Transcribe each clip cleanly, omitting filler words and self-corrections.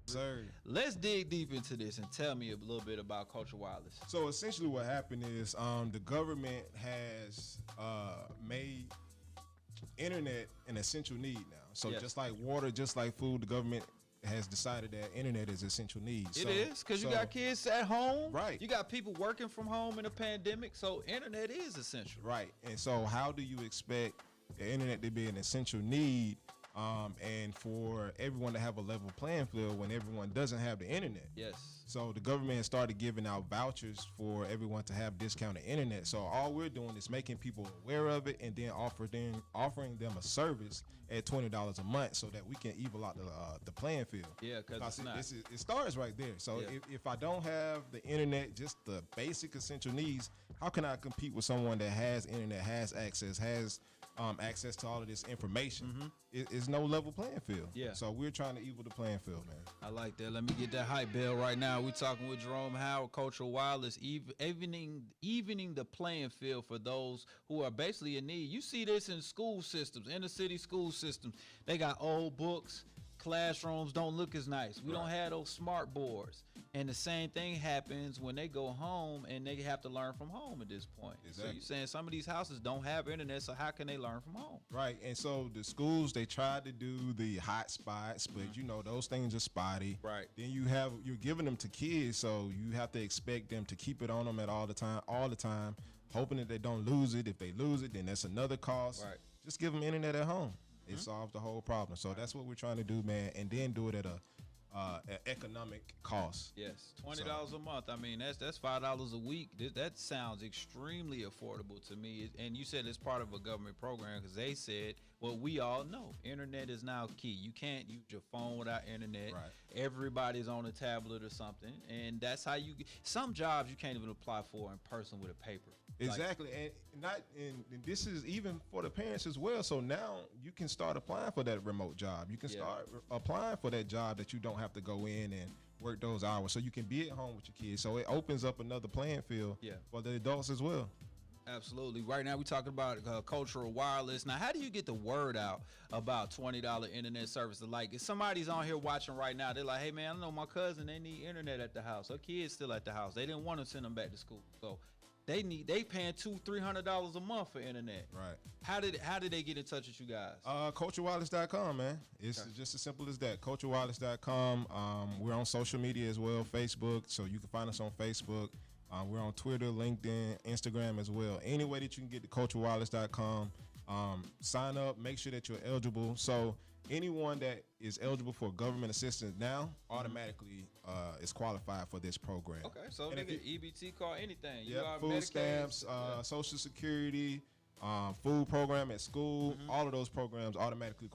Sir. Let's dig deep into this and tell me a little bit about Culture Wireless. So essentially what happened is the government has made internet an essential need now. So Yes. just like water, just like food, the government has decided that internet is essential need. It is, because you got kids at home. Right. You got people working from home in a pandemic, so internet is essential. Right. And so how do you expect the internet to be an essential need and for everyone to have a level playing field when everyone doesn't have the internet? Yes. So the government started giving out vouchers for everyone to have discounted internet. So all we're doing is making people aware of it and then offering them a service at $20 a month so that we can even out the playing field. Yeah, because it starts right there. So Yeah. if I don't have the internet, just the basic essential needs, how can I compete with someone that has internet, has access to all of this information? It's no level playing field. Yeah. So we're trying to equal the playing field, man. I like that. Let me get that hype bell right now. We're talking with Jerome Howard, Cultural Wireless, evening the playing field for those who are basically in need. You see this in school systems, inner city school systems. They got old books. Classrooms don't look as nice. We don't have those smart boards. And the same thing happens when they go home and they have to learn from home at this point. Exactly. So you're saying some of these houses don't have internet, so how can they learn from home? Right. And so the schools, they tried to do the hot spots, but you know, those things are spotty. Right. Then you're giving them to kids, so you have to expect them to keep it on them at all the time, hoping that they don't lose it. If they lose it, then that's another cost. Right. Just give them internet at home. It solves the whole problem. So that's what we're trying to do, man, and then do it at an economic cost. Yes, $20 a month. I mean, that's $5 a week. That sounds extremely affordable to me. And you said it's part of a government program because they said, well, we all know internet is now key. You can't use your phone without internet. Right. Everybody's on a tablet or something, and that's how you get some jobs you can't even apply for in person with a paper. Exactly, and this is even for the parents as well. So now you can start applying for that remote job. You can start applying for that job that you don't have to go in and work those hours. So you can be at home with your kids. So it opens up another playing field for the adults as well. Absolutely. Right now we're talking about Cultural Wireless. Now, how do you get the word out about $20 internet service? Like, if somebody's on here watching right now, they're like, hey, man, I know my cousin, they need internet at the house. Her kid's still at the house. They didn't want to send them back to school. So they paying $200-$300 a month for internet. Right. How did they get in touch with you guys? CultureWireless.com, man. It's just as simple as that. CultureWireless.com. We're on social media as well, Facebook. So you can find us on Facebook. We're on Twitter, LinkedIn, Instagram as well. Any way that you can get to CultureWireless.com. Sign up. Make sure that you're eligible. So anyone that is eligible for government assistance now automatically is qualified for this program. Okay, so they get EBT card, anything. Yeah, food stamps, Social Security, food program at school. All of those programs automatically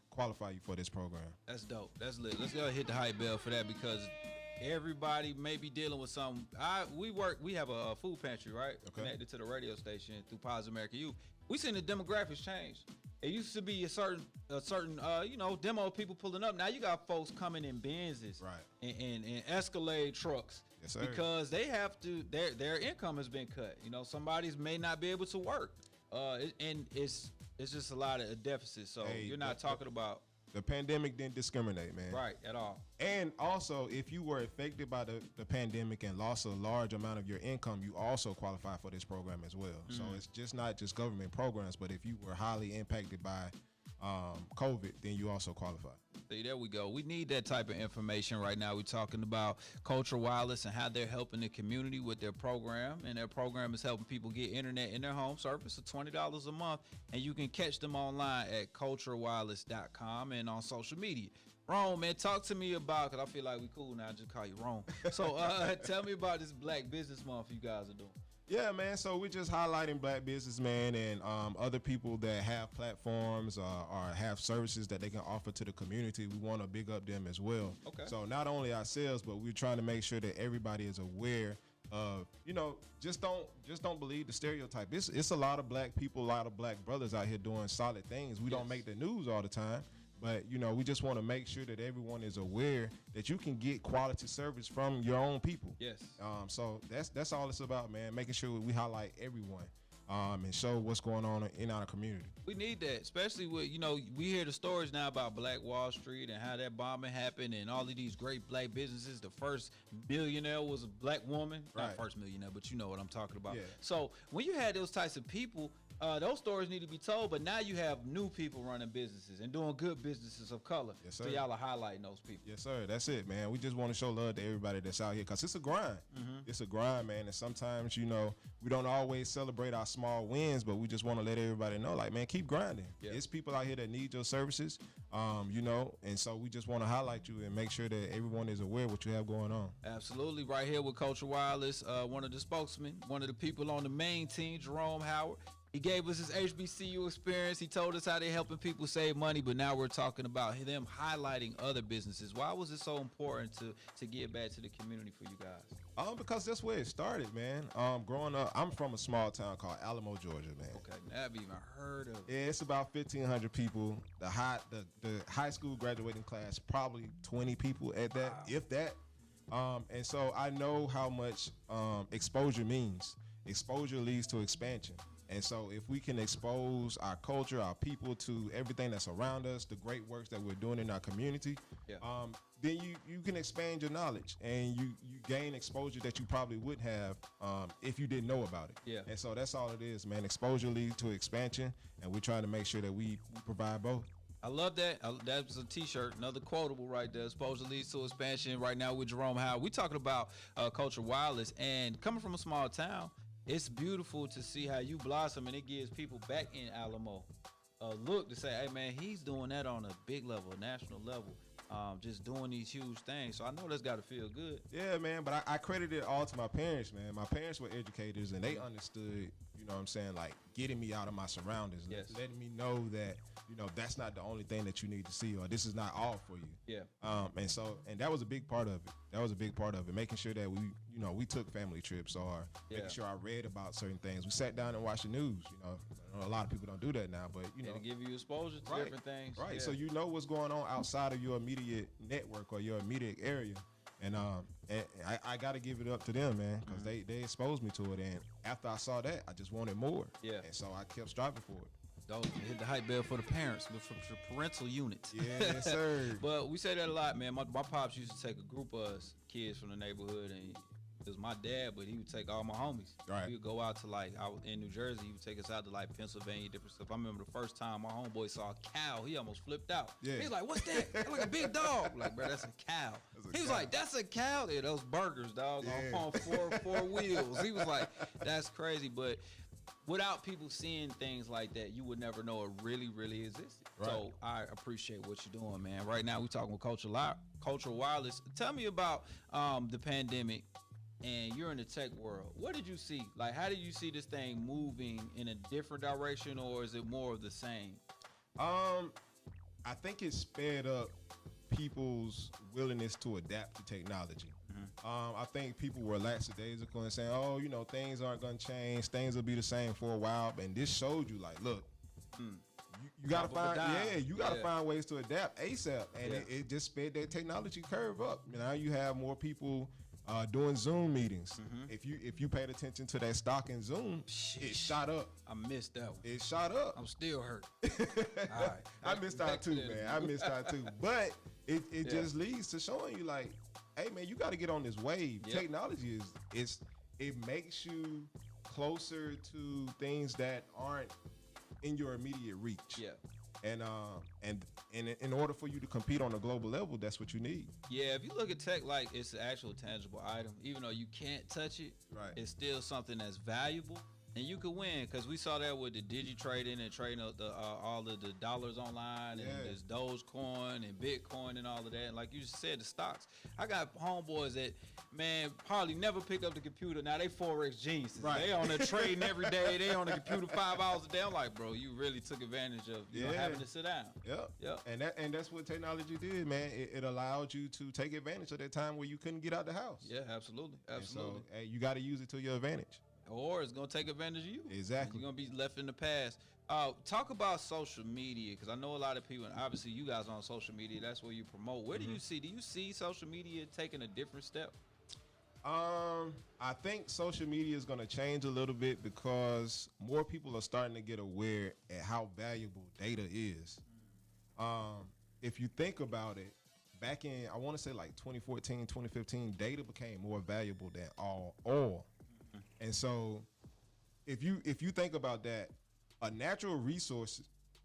qualify you for this program. That's dope. That's lit. Let's go ahead and hit the hype bell for that because everybody may be dealing with something. We have a food pantry, right? Okay. Connected to the radio station through Positive America Youth. We seen the demographics change. It used to be a certain demo of people pulling up. Now you got folks coming in Benzes, right, and Escalade trucks. Yes, sir. Because they have to. Their income has been cut. You know, somebody's may not be able to work, and it's just a lot of deficit. So you're not talking about. The pandemic didn't discriminate, man. Right, at all. And also, if you were affected by the pandemic and lost a large amount of your income, you also qualify for this program as well. So it's just not just government programs, but if you were highly impacted by COVID, then you also qualify. See, there we go. We need that type of information right now. We're talking about Cultural Wireless and how they're helping the community with their program. And their program is helping people get internet in their home service for $20 a month. And you can catch them online at culturalwireless.com and on social media. Rome, man, talk to me about, because I feel like we cool now, I just call you Rome. So tell me about this Black Business Month you guys are doing. Yeah, man. So we're just highlighting Black businessmen and other people that have platforms or have services that they can offer to the community. We want to big up them as well. Okay. So not only ourselves, but we're trying to make sure that everybody is aware of, just don't believe the stereotype. It's a lot of Black people, a lot of Black brothers out here doing solid things. We don't make the news all the time. But, we just want to make sure that everyone is aware that you can get quality service from your own people. Yes. So that's all it's about, man. Making sure we highlight everyone and show what's going on in our community. We need that, especially with, we hear the stories now about Black Wall Street and how that bombing happened and all of these great black businesses. The first millionaire was a black woman. Right. Not first millionaire, but you know what I'm talking about. Yeah. So when you had those types of people, those stories need to be told, but now you have new people running businesses and doing good businesses of color. Yes, sir. So y'all are highlighting those people. Yes, sir. That's it, man. We just want to show love to everybody that's out here because it's a grind. It's a grind, man. And sometimes, we don't always celebrate our small wins, but we just want to let everybody know, like, man, keep grinding. Yeah. It's people out here that need your services, and so we just want to highlight you and make sure that everyone is aware of what you have going on. Absolutely. Right here with Culture Wireless, one of the spokesmen, one of the people on the main team, Jerome Howard. He gave us his HBCU experience. He told us how they're helping people save money, but now we're talking about them highlighting other businesses. Why was it so important to give back to the community for you guys? Because that's where it started, man. Growing up, I'm from a small town called Alamo, Georgia, man. Okay, never even heard of it. Yeah, it's about 1,500 people. The high school graduating class, probably 20 people at that, if that. And so I know how much exposure means. Exposure leads to expansion. And so if we can expose our culture, our people to everything that's around us, the great works that we're doing in our community, then you can expand your knowledge and you gain exposure that you probably wouldn't have if you didn't know about it. Yeah. And so that's all it is, man. Exposure leads to expansion, and we're trying to make sure that we provide both. I love that. That was a T-shirt, another quotable right there. Exposure leads to expansion. Right now with Jerome Howard, we're talking about Culture Wireless, and coming from a small town, it's beautiful to see how you blossom, and it gives people back in Alamo a look to say, hey, man, he's doing that on a big level, a national level, just doing these huge things. So I know that's got to feel good. Yeah, man, but I credit it all to my parents, man. My parents were educators, and they understood, like getting me out of my surroundings, yes. letting me know that, that's not the only thing that you need to see, or this is not all for you. Yeah. And that was a big part of it. That was a big part of it, making sure that we took family trips, or making sure I read about certain things. We sat down and watched the news. I know a lot of people don't do that now, but to give you exposure to different things. Right. Yeah. So you know what's going on outside of your immediate network or your immediate area. And I got to give it up to them, man, because they exposed me to it. And after I saw that, I just wanted more. Yeah. And so I kept striving for it. Hit the hype bell for the parents, but for parental units. Yes, sir. But we say that a lot, man. My pops used to take a group of us kids from the neighborhood, and it was my dad, but he would take all my homies. Right. We would go out to in New Jersey. He would take us out to Pennsylvania, different stuff. I remember the first time my homeboy saw a cow, he almost flipped out. Yeah. He was like, "What's that? That's like a big dog." I'm like, bro, that's a cow. He was like, "That's a cow." Yeah, those burgers, dog, on four wheels. He was like, "That's crazy," but without people seeing things like that, you would never know it really, really existed. Right. So I appreciate what you're doing, man. Right now, we're talking with Culture Wireless. Tell me about the pandemic, and you're in the tech world. What did you see? Like, how did you see this thing moving in a different direction, or is it more of the same? I think it sped up people's willingness to adapt to technology. I think people were lackadaisical and saying, oh, things aren't going to change. Things will be the same for a while. And this showed you, like, look, you got to find ways to adapt ASAP. And it just sped that technology curve up. Now you have more people doing Zoom meetings. If you paid attention to that stock in Zoom, it shot up. I missed that one. It shot up. I'm still hurt. All right. I missed out too, man. I missed out too. But it just leads to showing you, like, hey, man, you got to get on this wave. Yep. Technology it makes you closer to things that aren't in your immediate reach. Yeah. And in order for you to compete on a global level, that's what you need. Yeah, if you look at tech like it's an actual tangible item, even though you can't touch it, right, it's still something that's valuable. And you could win, because we saw that with the digi-trading and trading all of the dollars online, and there's Dogecoin and Bitcoin and all of that. And like you just said, the stocks. I got homeboys that, man, hardly never pick up the computer. Now they Forex geniuses. Right. They on there trading every day. They on the computer 5 hours a day. I'm like, bro, you really took advantage of having to sit down. Yep. And that's what technology did, man. It allowed you to take advantage of that time where you couldn't get out the house. Yeah, absolutely. So, hey, you got to use it to your advantage. Or it's going to take advantage of you. Exactly. You're going to be left in the past. Talk about social media, because I know a lot of people, and obviously you guys are on social media, that's where you promote. Where do you see social media taking a different step? I think social media is going to change a little bit because more people are starting to get aware at how valuable data is. If you think about it, back in, I want to say like 2014, 2015, data became more valuable than all oil. And so if you think about that, a natural resource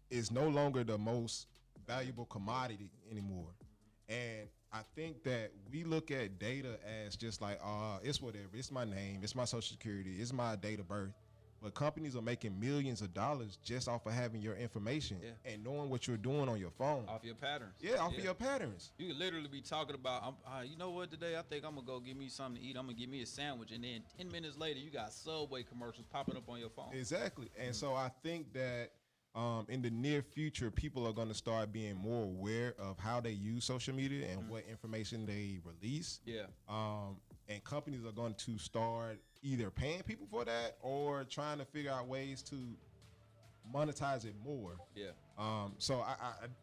is no longer the most valuable commodity anymore. And I think that we look at data as just like, it's whatever. It's my name. It's my social security. It's my date of birth. But companies are making millions of dollars just off of having your information and knowing what you're doing on your phone. Off your patterns. Yeah, off of your patterns. You could literally be talking about, you know what, today I think I'm going to go get me something to eat. I'm going to get me a sandwich. And then 10 minutes later, you got Subway commercials popping up on your phone. Exactly. And so I think that in the near future, people are going to start being more aware of how they use social media and what information they release. Yeah. And companies are going to start either paying people for that or trying to figure out ways to monetize it more. Yeah. So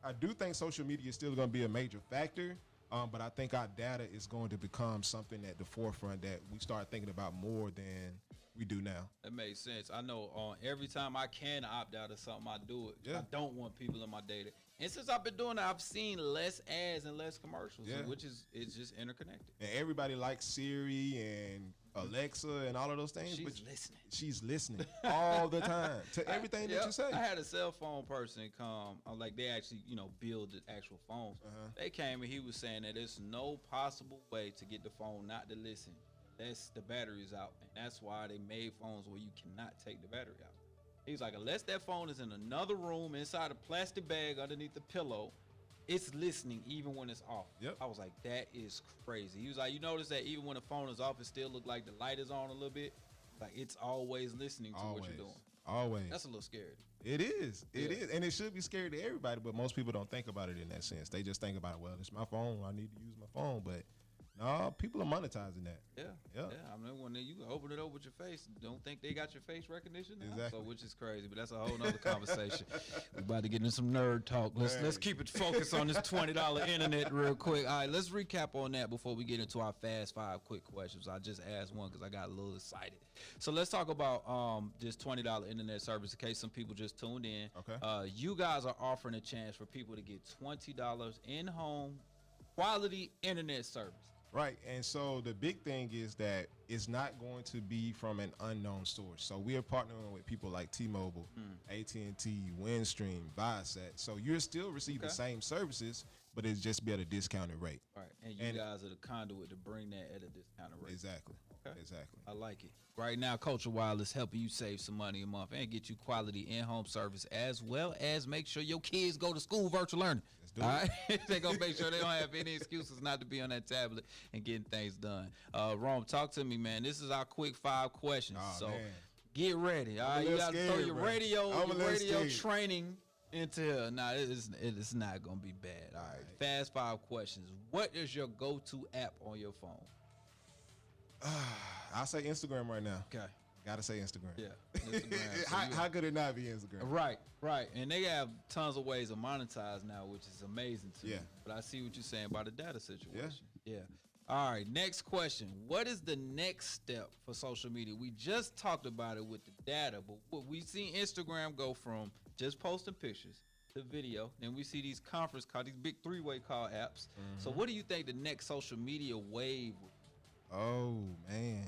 I do think social media is still going to be a major factor, but I think our data is going to become something at the forefront that we start thinking about more than we do now. That makes sense. I know every time I can opt out of something, I do it. Yeah. I don't want people in my data. And since I've been doing it, I've seen less ads and less commercials, which is it's just interconnected. And everybody likes Siri and Alexa and all of those things. She's listening. She's listening all the time to everything that you say. I had a cell phone person come, like they actually, build the actual phones. They came and he was saying that there's no possible way to get the phone not to listen unless the battery's out. And that's why they made phones where you cannot take the battery out. He's like, unless that phone is in another room inside a plastic bag underneath the pillow, it's listening even when it's off. Yep. I was like, that is crazy. He was like, you notice that even when the phone is off, it still look like the light is on a little bit. Like it's always listening to what you're doing. Always. That's a little scary. It is. It is. And it should be scary to everybody, but most people don't think about it in that sense. They just think about, well, it's my phone. I need to use my phone. But no, people are monetizing that. Yeah. I mean, when you can open it up with your face, don't think they got your face recognition now? Exactly. So, which is crazy, but that's a whole nother conversation. We're about to get into some nerd talk. Let's keep it focused on this $20 internet real quick. All right, let's recap on that before we get into our fast 5 quick questions. I just asked one because I got a little excited. So let's talk about this $20 internet service in case some people just tuned in. Okay. You guys are offering a chance for people to get $20 in-home quality internet service. Right, and so the big thing is that it's not going to be from an unknown source. So we are partnering with people like T-Mobile, AT&T, Windstream, Viasat. So you're still receiving the same services, but it's just be at a discounted rate. Right, and you guys are the conduit to bring that at a discounted rate. Exactly. Okay. Exactly. I like it. Right now, Culture Wireless helping you save some money a month and get you quality in-home service as well as make sure your kids go to school virtual learning. Let's do All it. right? They're going to make sure they don't have any excuses not to be on that tablet and getting things done. Rome, talk to me, man. This is our quick 5 questions. Oh, so man. get ready. All right? You got to throw your radio training into here. Nah, it's not going to be bad. All right. Fast 5 questions. What is your go-to app on your phone? I'll say Instagram right now. Okay. Gotta say Instagram. Yeah. Instagram. So how could it not be Instagram? Right. And they have tons of ways to monetize now, which is amazing to me. But I see what you're saying about the data situation. Yeah. All right. Next question. What is the next step for social media? We just talked about it with the data, but what we see Instagram go from just posting pictures to video. Then we see these conference calls, these big 3-way call apps. So what do you think the next social media wave will be? Oh man,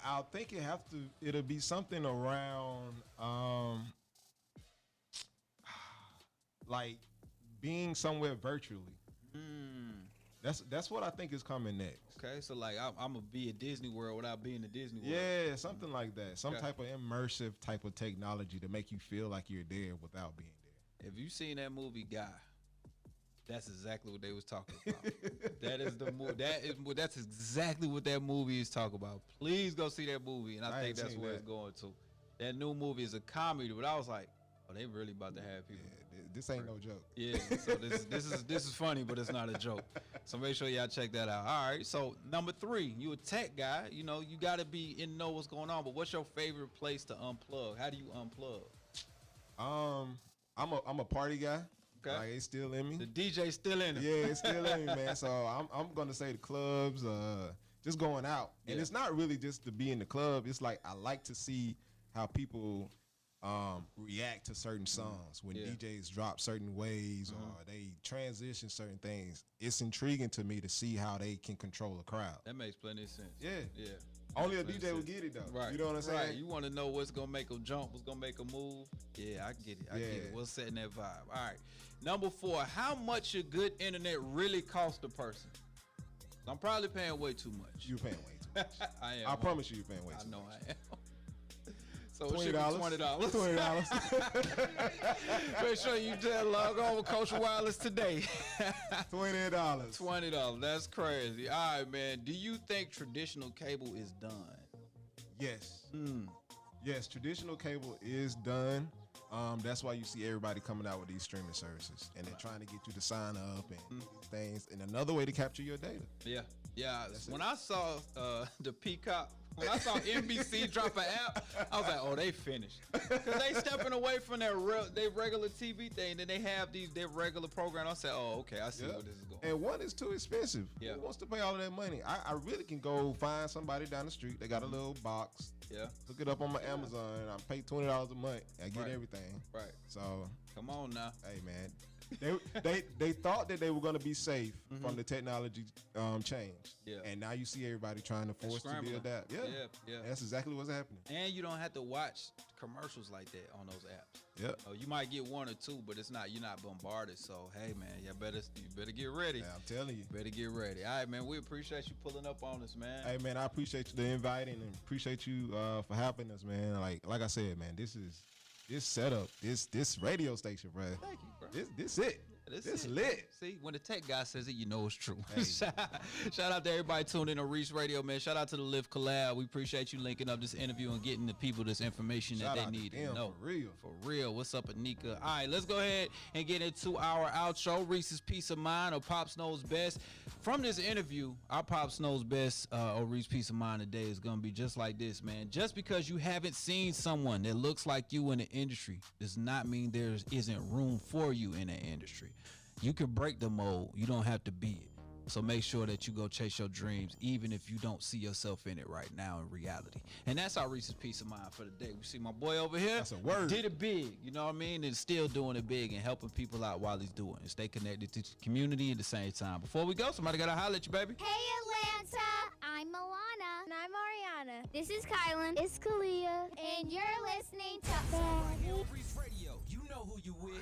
I'll think it'll be something around like being somewhere virtually. That's what I think is coming next. Okay, so like I'm gonna be at Disney World without being at Disney World. Yeah, something like that. Some type of immersive type of technology to make you feel like you're there without being there. Have you seen that movie Guy? That's exactly what they was talking about. That is the movie. That's exactly what that movie is talking about. Please go see that movie, and I think that's where it's going to. That new movie is a comedy, but I was like, oh, they really about to have people. Yeah, this ain't no joke. Yeah, so this is funny, but it's not a joke. So make sure y'all check that out. All right, so number 3, you a tech guy. You know, you got to be in know what's going on. But what's your favorite place to unplug? How do you unplug? I'm a party guy. Okay. Like it's still in me. The DJ still in it. Yeah, it's still in me, man. So I'm gonna say the clubs, just going out, and it's not really just to be in the club. It's like I like to see how people react to certain songs when DJs drop certain ways or they transition certain things. It's intriguing to me to see how they can control a crowd. That makes plenty of sense. Yeah. Yeah. Only a DJ will get it though. Right. You know what I'm saying? Right. You want to know what's gonna make them jump, what's gonna make them move. Yeah, I get it. I get it. What's setting that vibe? All right. Number 4, how much should good internet really cost a person? I'm probably paying way too much. You're paying way too much. I am. I promise you, you're paying way too much. I know I am. So it should be $20. $20. Make sure you just log on with Coach Wireless today. $20. $20. That's crazy. All right, man. Do you think traditional cable is done? Yes. Yes, traditional cable is done. That's why you see everybody coming out with these streaming services, and they're trying to get you to sign up and things. And another way to capture your data. Yeah. When I saw the Peacock. When I saw NBC drop an app, I was like, "Oh, they finished." Because they stepping away from their regular TV thing, and they have their regular program. I said, "Oh, okay, I see where this is going." And one is too expensive. Yeah. Who wants to pay all of that money? I really can go find somebody down the street. They got a little box. Yeah. Hook it up on my Amazon, and I pay $20 a month. I get everything. Right. So come on now. Hey man. They thought that they were going to be safe from the technology change. Yeah. And now you see everybody trying to force to be adapt. Yeah. That's exactly what's happening. And you don't have to watch commercials like that on those apps. Yeah. You might get one or two, but you're not bombarded. So hey man, you better get ready. Yeah, I'm telling you. Better get ready. All right, man. We appreciate you pulling up on us, man. Hey man, I appreciate the inviting and appreciate you for having us, man. Like I said, man, this setup, this radio station, bro. Thank you, bro. This it. This lit. See, when the tech guy says it, you know it's true. Hey. Shout out to everybody tuned in on Reach Radio, man. Shout out to the Lift Collab. We appreciate you linking up this interview and getting the people this information that they need to know. For real. For real. What's up, Anika? All right, let's go ahead and get into our outro. Reese's Peace of Mind, or Pops Knows Best. From this interview, our Pops Knows Best, or Reese's Peace of Mind today is going to be just like this, man. Just because you haven't seen someone that looks like you in the industry does not mean there isn't room for you in that industry. You can break the mold. You don't have to be it. So make sure that you go chase your dreams, even if you don't see yourself in it right now in reality. And that's our Reese's Peace of Mind for the day. We see my boy over here. That's a word. Did it big, you know what I mean? And still doing it big and helping people out while he's doing it. Stay connected to the community at the same time. Before we go, somebody got to holler at you, baby. Hey, Atlanta. I'm Milana. And I'm Ariana. This is Kylan. It's Kalia. And you're listening to Reach Radio. You know who you with.